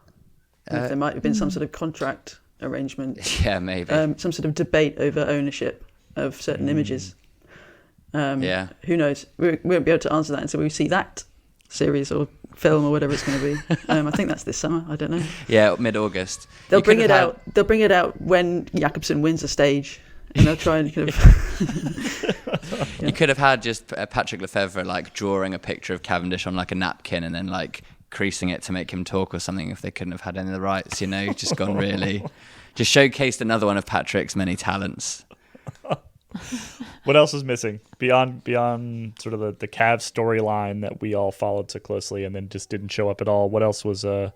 Speaker 2: If there might have been some sort of contract arrangement.
Speaker 3: Yeah, maybe.
Speaker 2: Some sort of debate over ownership of certain images.
Speaker 3: Yeah.
Speaker 2: Who knows? We won't be able to answer that until we see that series or film or whatever it's going to be. I think that's this summer. I don't know.
Speaker 3: Yeah, mid-August.
Speaker 2: They'll bring it out when Jakobsen wins a stage. And they'll try and kind of...
Speaker 3: You could have had just Patrick Lefevre like drawing a picture of Cavendish on like a napkin and then like creasing it to make him talk or something if they couldn't have had any of the rights, just gone really... Just showcased another one of Patrick's many talents.
Speaker 1: What else is missing beyond sort of the Cav storyline that we all followed so closely and then just didn't show up at all? What else was what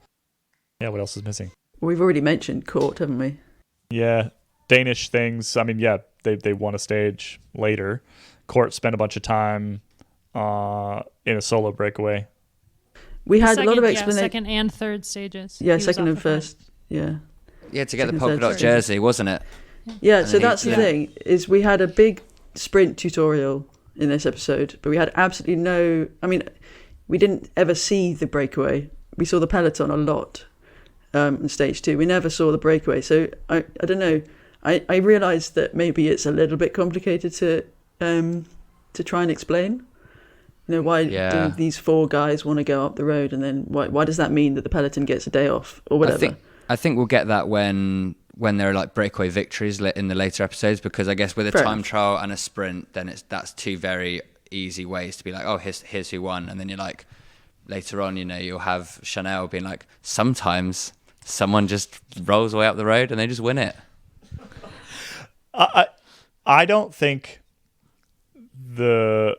Speaker 1: else is missing?
Speaker 2: We've already mentioned Court, haven't we?
Speaker 1: Yeah. Danish things. I mean, yeah, they won a stage later. Court spent a bunch of time in a solo breakaway.
Speaker 2: We had a lot of
Speaker 4: Yeah,
Speaker 2: explanation.
Speaker 4: second and third stages.
Speaker 2: Yeah,
Speaker 4: He was
Speaker 2: second
Speaker 4: off
Speaker 2: and
Speaker 4: the front.
Speaker 2: first. Yeah.
Speaker 3: Yeah, to get the
Speaker 2: Second,
Speaker 3: polka
Speaker 2: third,
Speaker 3: dot
Speaker 2: third.
Speaker 3: jersey, wasn't it?
Speaker 2: Yeah,
Speaker 3: And
Speaker 2: so
Speaker 3: then
Speaker 2: that's the
Speaker 3: yeah.
Speaker 2: thing, is we had a big sprint tutorial in this episode, but we had absolutely no... I mean, we didn't ever see the breakaway. We saw the peloton a lot in stage 2. We never saw the breakaway. So I don't know. I realised that maybe it's a little bit complicated to try and explain. You know, why do these 4 guys want to go up the road, and then why does that mean that the peloton gets a day off or whatever?
Speaker 3: I think we'll get that when there are like breakaway victories in the later episodes, because I guess with a time trial and a sprint, then that's 2 very easy ways to be like, oh, here's who won, and then you're like, later on, you know, you'll have Chanel being like, sometimes someone just rolls away up the road and they just win it.
Speaker 1: I don't think the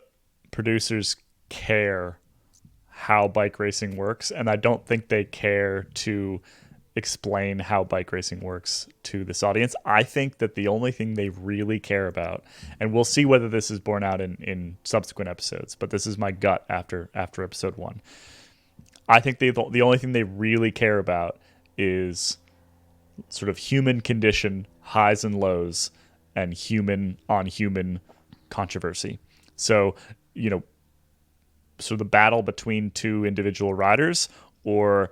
Speaker 1: producers care how bike racing works, and I don't think they care to explain how bike racing works to this audience. I think that the only thing they really care about, and we'll see whether this is borne out in subsequent episodes, but this is my gut after episode 1. I think the only thing they really care about is sort of human condition, highs and lows, and human on human controversy. So, you know, so the battle between 2 individual riders, or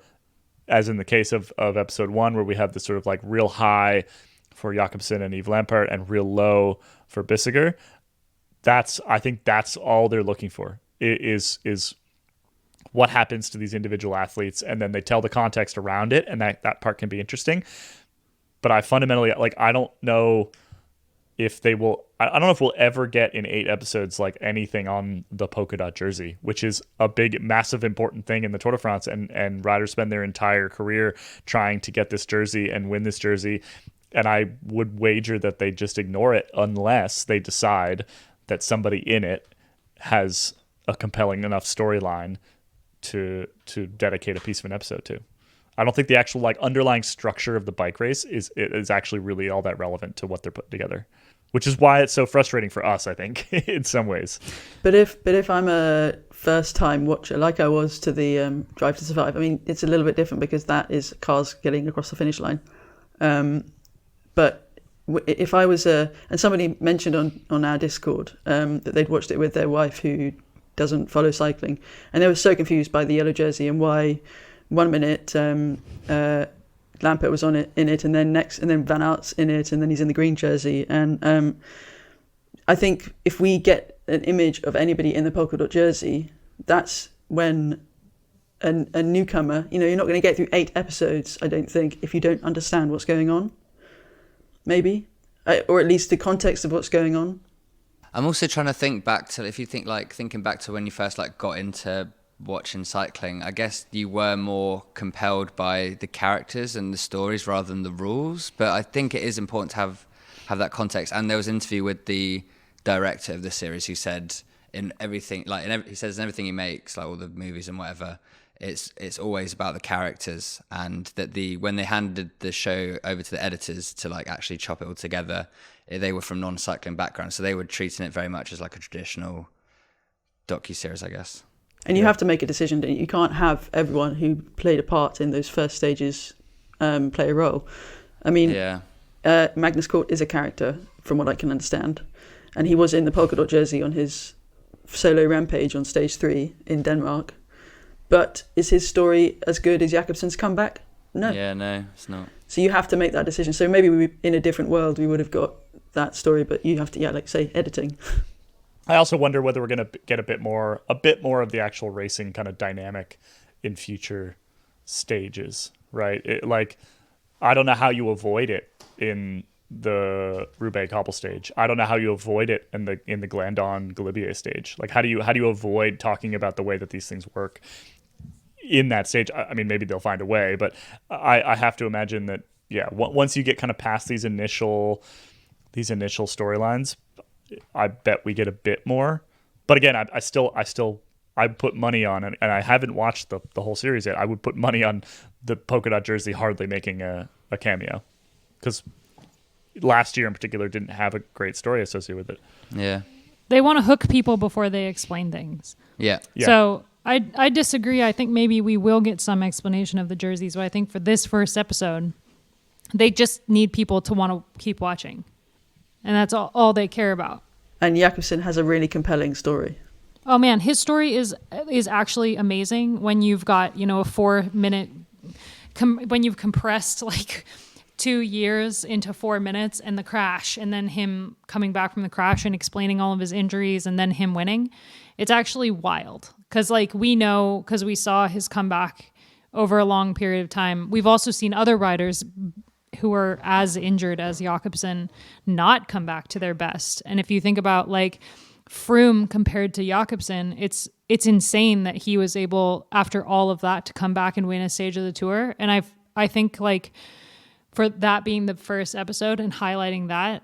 Speaker 1: as in the case of episode 1, where we have this sort of like real high for Jakobsen and Yves Lampaert and real low for Bissiger. I think that's all they're looking for is what happens to these individual athletes, and then they tell the context around it, and that part can be interesting. But I fundamentally, like, I don't know if they will. I don't know if we'll ever get in 8 episodes like anything on the polka dot jersey, which is a big, massive, important thing in the Tour de France, and riders spend their entire career trying to get this jersey and win this jersey. And I would wager that they just ignore it unless they decide that somebody in it has a compelling enough storyline to dedicate a piece of an episode to. I don't think the actual like underlying structure of the bike race is actually really all that relevant to what they're putting together, which is why it's so frustrating for us, I think, in some ways.
Speaker 2: But if I'm a first time watcher, like I was to the Drive to Survive, I mean, it's a little bit different because that is cars getting across the finish line. But if I was and somebody mentioned on our Discord that they'd watched it with their wife who doesn't follow cycling, and they were so confused by the yellow jersey and why 1 minute Lampert was in it, and then Van Aert's in it, and then he's in the green jersey. And I think if we get an image of anybody in the polka dot jersey, that's when a newcomer, you know, you're not going to get through 8 episodes, I don't think, if you don't understand what's going on. Maybe, or at least the context of what's going on.
Speaker 3: I'm also trying to think back to, if you think like thinking back to when you first like got into watching cycling, I guess you were more compelled by the characters and the stories rather than the rules. But I think it is important to have that context. And there was an interview with the director of the series who said in everything, like he says in everything he makes, like all the movies and whatever, it's always about the characters, and that when they handed the show over to the editors to like actually chop it all together, they were from non-cycling backgrounds, so they were treating it very much as like a traditional docuseries, I guess.
Speaker 2: And you have to make a decision. You can't have everyone who played a part in those first stages play a role. I mean, Magnus Cort is a character, from what I can understand, and he was in the polka dot jersey on his solo rampage on stage 3 in Denmark. But is his story as good as Jakobsen's comeback? No.
Speaker 3: Yeah, no, it's not. So
Speaker 2: you have to make that decision. So maybe in a different world we would have got that story, but you have to, like say, editing.
Speaker 1: I also wonder whether we're going to get a bit more of the actual racing kind of dynamic in future stages, right? I don't know how you avoid it in the Roubaix cobble stage. I don't know how you avoid it in the Glandon Galibier stage. Like, how do you avoid talking about the way that these things work in that stage? I mean, maybe they'll find a way, but I have to imagine that, once you get kind of past these initial storylines, I bet we get a bit more. But again, I put money on it, and I haven't watched the whole series yet. I would put money on the polka dot jersey hardly making a cameo, because last year in particular didn't have a great story associated with it.
Speaker 3: Yeah.
Speaker 4: They want to hook people before they explain things.
Speaker 3: Yeah.
Speaker 4: So I disagree. I think maybe we will get some explanation of the jerseys, but I think for this first episode, they just need people to want to keep watching. And that's all they care about. And
Speaker 2: Jakobsen has a really compelling story.
Speaker 4: Oh man, his story is actually amazing when you've got, a 4-minute, when you've compressed like 2 years into 4 minutes and the crash, and then him coming back from the crash and explaining all of his injuries and then him winning. It's actually wild because we know, because we saw his comeback over a long period of time. We've also seen other riders who are as injured as Jakobsen not come back to their best. And if you think about Froome compared to Jakobsen, it's insane that he was able, after all of that, to come back and win a stage of the Tour. And I think for that being the first episode and highlighting that,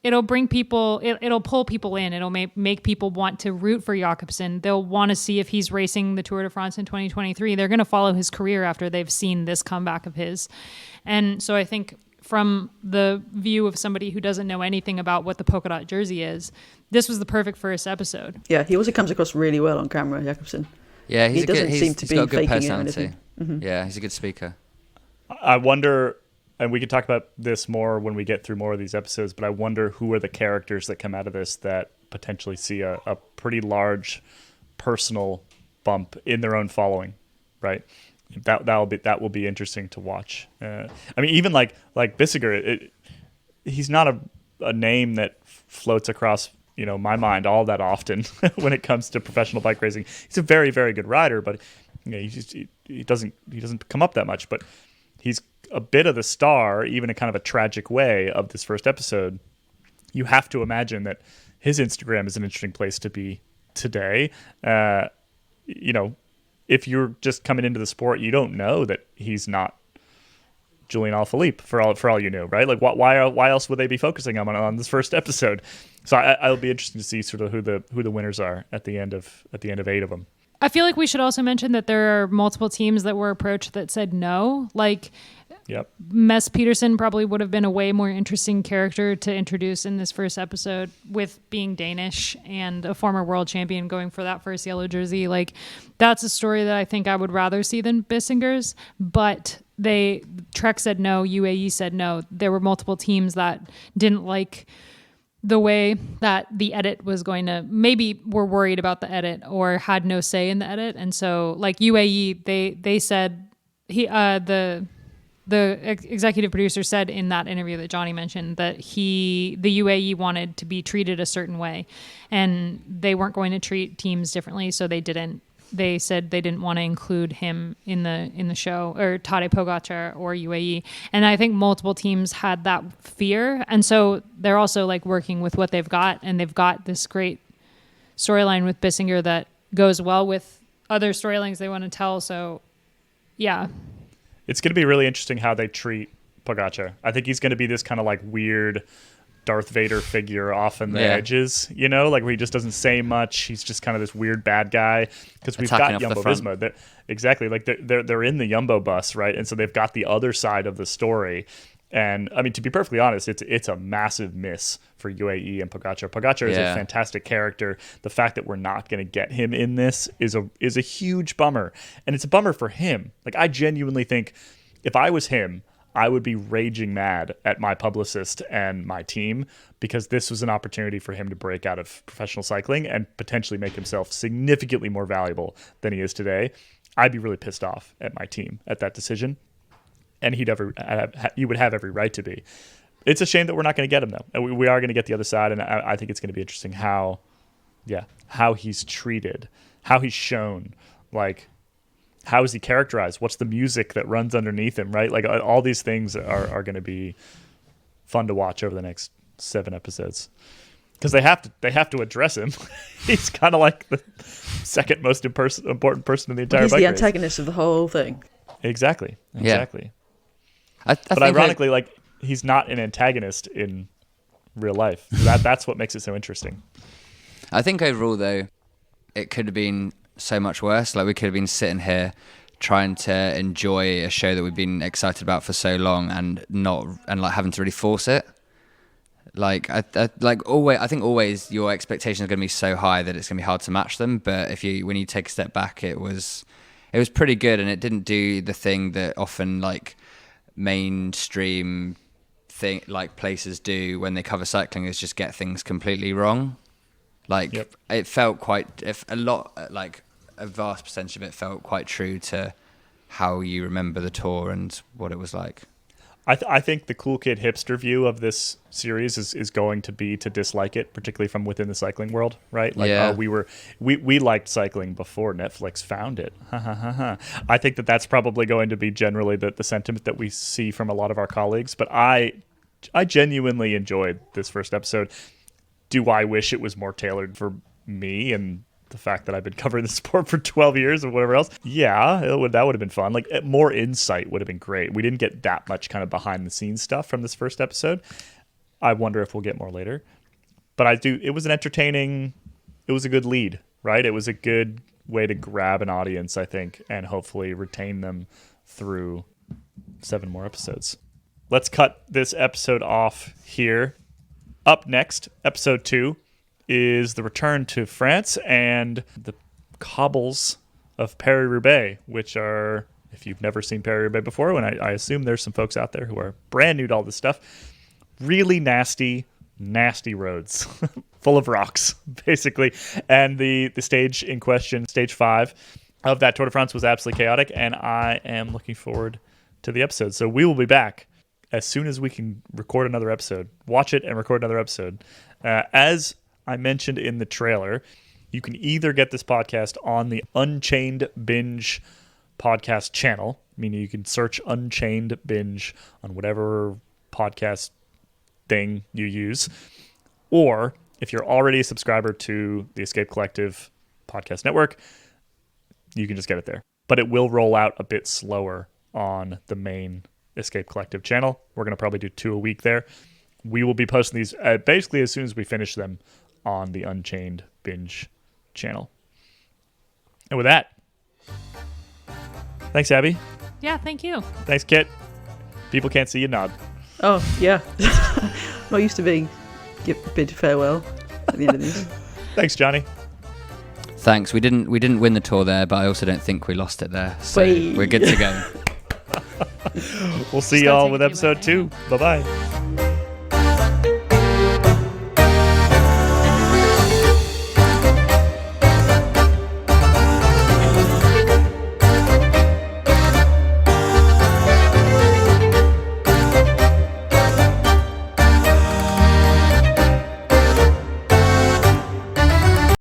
Speaker 4: it'll bring people, it'll pull people in. It'll make people want to root for Jakobsen. They'll want to see if he's racing the Tour de France in 2023. They're going to follow his career after they've seen this comeback of his. And so I think from the view of somebody who doesn't know anything about what the polka dot jersey is, this was the perfect first episode.
Speaker 2: Yeah, he also comes across really well on camera, Jakobsen.
Speaker 3: Yeah,
Speaker 2: he doesn't seem to be
Speaker 3: got a good
Speaker 2: faking
Speaker 3: personality.
Speaker 2: it or anything.
Speaker 3: Yeah, he's a good speaker.
Speaker 1: I wonder, and we could talk about this more when we get through more of these episodes, but I wonder who are the characters that come out of this that potentially see a pretty large personal bump in their own following, right? That will be interesting to watch. I mean, even like Bissiger, he's not a name that floats across my mind all that often when it comes to professional bike racing. He's a very, very good rider, but he doesn't come up that much. But he's a bit of the star, even in kind of a tragic way, of this first episode. You have to imagine that his Instagram is an interesting place to be today. If you're just coming into the sport, you don't know that he's not Julian Alaphilippe for all you know, right? Why else would they be focusing on this first episode? So I'll be interested to see sort of who the winners are at the end of 8 of them.
Speaker 4: I feel like we should also mention that there are multiple teams that were approached that said no.
Speaker 1: Yep.
Speaker 4: Mess Peterson probably would have been a way more interesting character to introduce in this first episode, with being Danish and a former world champion going for that first yellow jersey. That's a story that I think I would rather see than Bissinger's, but Trek said no, UAE said no. There were multiple teams that didn't like the way that the edit was going to, maybe were worried about the edit or had no say in the edit. And so UAE, they said the executive producer said in that interview that Johnny mentioned that the UAE wanted to be treated a certain way, and they weren't going to treat teams differently. So they didn't. They said they didn't want to include him in the show, or Tadej Pogacar or UAE. And I think multiple teams had that fear. And so they're also working with what they've got, and they've got this great storyline with Bissinger that goes well with other storylines they want to tell. So yeah.
Speaker 1: It's going to be really interesting how they treat Pogacar. I think he's going to be this kind of weird Darth Vader figure off in the edges, where he just doesn't say much. He's just kind of this weird bad guy, because we've got Jumbo-Visma. Exactly. They're in the Jumbo bus, right? And so they've got the other side of the story. And I mean, to be perfectly honest, it's a massive miss for UAE and Pogacar. Pogacar is a fantastic character. The fact that we're not going to get him in this is a huge bummer, and it's a bummer for him. I genuinely think if I was him, I would be raging mad at my publicist and my team, because this was an opportunity for him to break out of professional cycling and potentially make himself significantly more valuable than he is today. I'd be really pissed off at my team at that decision. And you would have every right to be. It's a shame that we're not going to get him, though. And we are going to get the other side, and I think it's going to be interesting how he's treated, how he's shown, how is he characterized? What's the music that runs underneath him, right? All these things are going to be fun to watch over the next 7 episodes, because they have to address him. He's kind of the second most important person in the entire bike race.
Speaker 2: He's the antagonist of the whole thing.
Speaker 1: Exactly.
Speaker 3: Yeah.
Speaker 1: But ironically, he's not an antagonist in real life. That's what makes it so interesting.
Speaker 3: I think overall, though, it could have been so much worse. We could have been sitting here trying to enjoy a show that we've been excited about for so long, and having to really force it. Like I think always your expectations are going to be so high that it's going to be hard to match them. But when you take a step back, it was pretty good, and it didn't do the thing that often like mainstream like places do when they cover cycling, is just get things completely wrong. Like It felt a vast percentage of it felt quite true to how you remember the tour and what it was like.
Speaker 1: I think the cool kid hipster view of this series is going to be to dislike it, particularly from within the cycling world, right? Like, we liked cycling before Netflix found it. I think that's probably going to be generally the sentiment that we see from a lot of our colleagues. But I genuinely enjoyed this first episode. Do I wish it was more tailored for me and the fact that I've been covering the sport for 12 years or whatever else? Yeah, that would have been fun. Like, more insight would have been great. We didn't get that much kind of behind the scenes stuff from this first episode. I wonder if we'll get more later. But it was it was a good lead, right? It was a good way to grab an audience, I think, and hopefully retain them through 7 more episodes. Let's cut this episode off here. Up next, episode 2, is the return to France and the cobbles of Paris-Roubaix, which are, if you've never seen Paris-Roubaix before, and I assume there's some folks out there who are brand new to all this stuff, really nasty roads full of rocks, basically. And the stage in question, stage 5 of that Tour de France, was absolutely chaotic, and I am looking forward to the episode. So we will be back as soon as we can record another episode, watch it and record another episode. As I mentioned in the trailer, you can either get this podcast on the Unchained Binge Podcast channel, meaning you can search Unchained Binge on whatever podcast thing you use, or if you're already a subscriber to the Escape Collective podcast network, you can just get it there. But it will roll out a bit slower on the main Escape Collective channel. We're going to probably do 2 a week there. We will be posting these basically as soon as we finish them on the Unchained Binge channel. And with that, thanks, Abby.
Speaker 4: Yeah, thank you.
Speaker 1: Thanks, Kit. People can't see you nod.
Speaker 2: Oh, yeah. Not used to bid farewell at the end of these.
Speaker 1: Thanks, Johnny.
Speaker 3: Thanks. We didn't win the tour there, but I also don't think we lost it there. So we're good to go.
Speaker 1: We'll see y'all with episode 2. Bye-bye.